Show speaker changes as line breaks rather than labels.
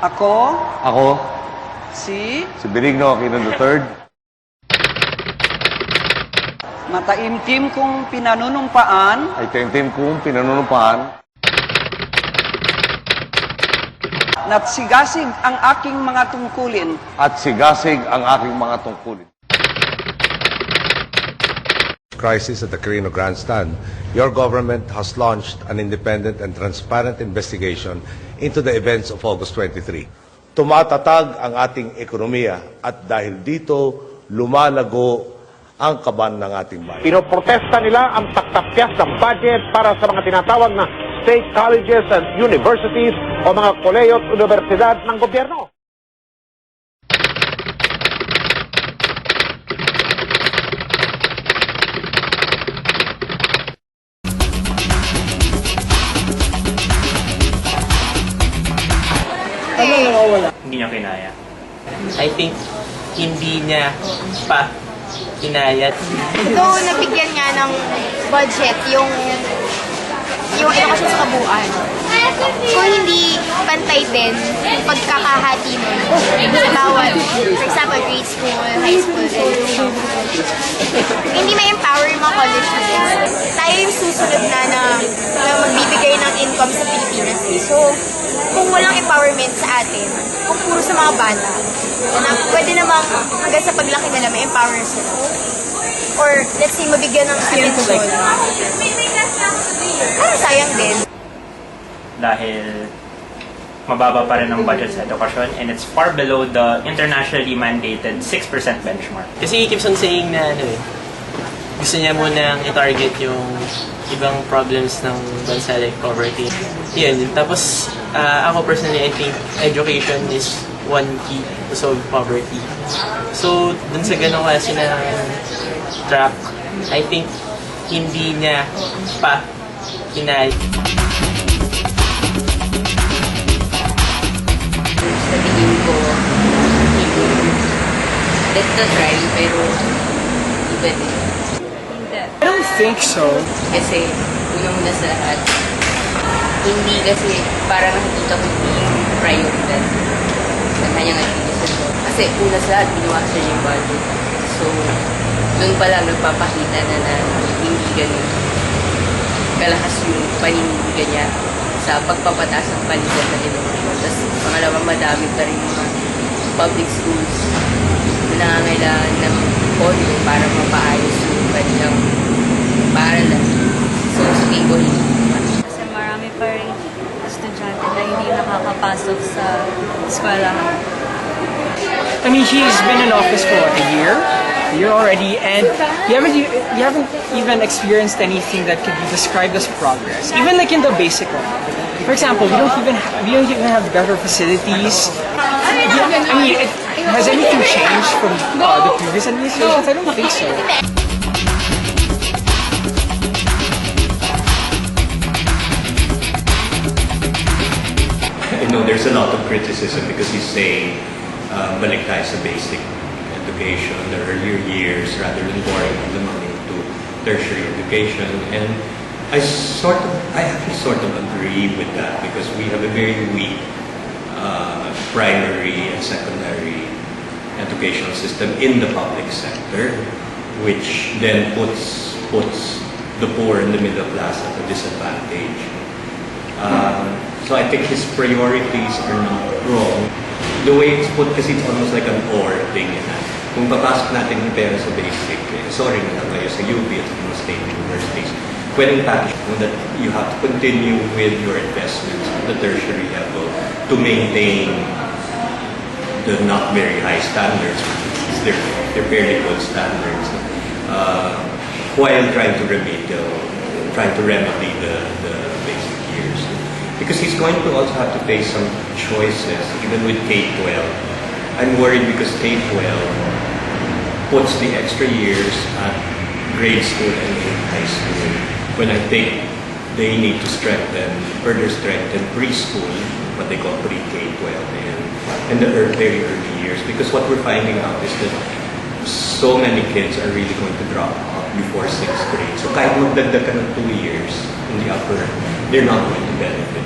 Ako,
Ako,
si
si Benigno Aquino III,
mataimtim kong pinanunumpaan
ay taimtim kong pinanunumpaan
na't sigasig ang aking mga tungkulin
at sigasig ang aking mga tungkulin.
Crisis at the Quirino Grandstand, your government has launched an independent and transparent investigation into the events of August 23. Tumatatag ang ating ekonomiya at dahil dito, lumalago ang kaban ng ating bayan.
Pinoprotesta nila ang pagtapyas ng budget para sa mga tinatawag na state colleges and universities o mga koleyo at universidad ng gobyerno.
Hindi niya kinaya.
I think hindi niya pa kinaya.
Though nabigyan nga ng budget yung edukasyon sa kabuuan. Kung hindi pantay din yung pagkakahati nun sa bawat, for example, grade school, high school, and hindi may empower yung mga college students. Tayo yung susunod na magbibigay ng income sa Pilipinas. So, kung walang empowerment sa atin, kung puro sa mga bata, na pwede namang hanggang sa paglaki nila, may empower sila. Or, let's say, mabigyan ng attention. Parang sayang din.
Dahil mababa pa rin ang budget sa edukasyon and it's far below the internationally mandated 6% benchmark.
Kasi he keeps on saying na gusto niya munang i-target yung ibang problems ng bansa like poverty. Yun. Tapos, ako personally, I think education is one key to solve poverty. So, dun sa ganong klase na track, I think hindi niya pa kinaya.
Sabihin ko, let the try, pero iba din.
I don't think so.
Kasi, unang-una sa lahat, hindi kasi parang nakikita ko hindi yung prioridad sa kanyang activities. Kasi una sa lahat, binawasan niya yung budget. So, doon pa lang nagpapakita na hindi ganun kalakas yung paninindigan niya sa pagpapataas ng kalidad ng edukasyon. Tapos, pangalawa, madami pa rin mga public schools na nangangailangan ng pondo para mapaayos yung kanilang paaralan. So, sa tingin ko, hindi naman.
Kasi marami pa rin estudyante na hindi nakakapasok sa eskwelahan.
I mean, he's been in office for a year already, and you haven't even experienced anything that could be described as progress. Even like in the basic one. For example, we don't even have better facilities. I mean, has anything changed from the previous administrations? I don't think so.
You know, there's a lot of criticism because he's saying balik tayo sa basic education, the earlier years, rather than pouring the money to tertiary education. And I actually sort of agree with that because we have a very weak primary and secondary educational system in the public sector, which then puts the poor and the middle class at a disadvantage. So I think his priorities are not wrong. The way it's put, kasi it's almost like an or thing. Kung papasok natin yung pera sa basic, sorry na lang kayo sa UP at sa mga state universities, pwedeng package mo that you have to continue with your investments at the tertiary level to maintain the not very high standards, they're fairly good standards, while trying to remedy the basic years. Because he's going to also have to face some choices, even with K-12. I'm worried because K-12 puts the extra years at grade school and in high school, when I think they need to further strengthen preschool, what they call pre-K-12, and the very early years. Because what we're finding out is that so many kids are really going to drop out before 6th grade. So kahit magdagdag ka ng 2 years in the upper, they're not going to benefit.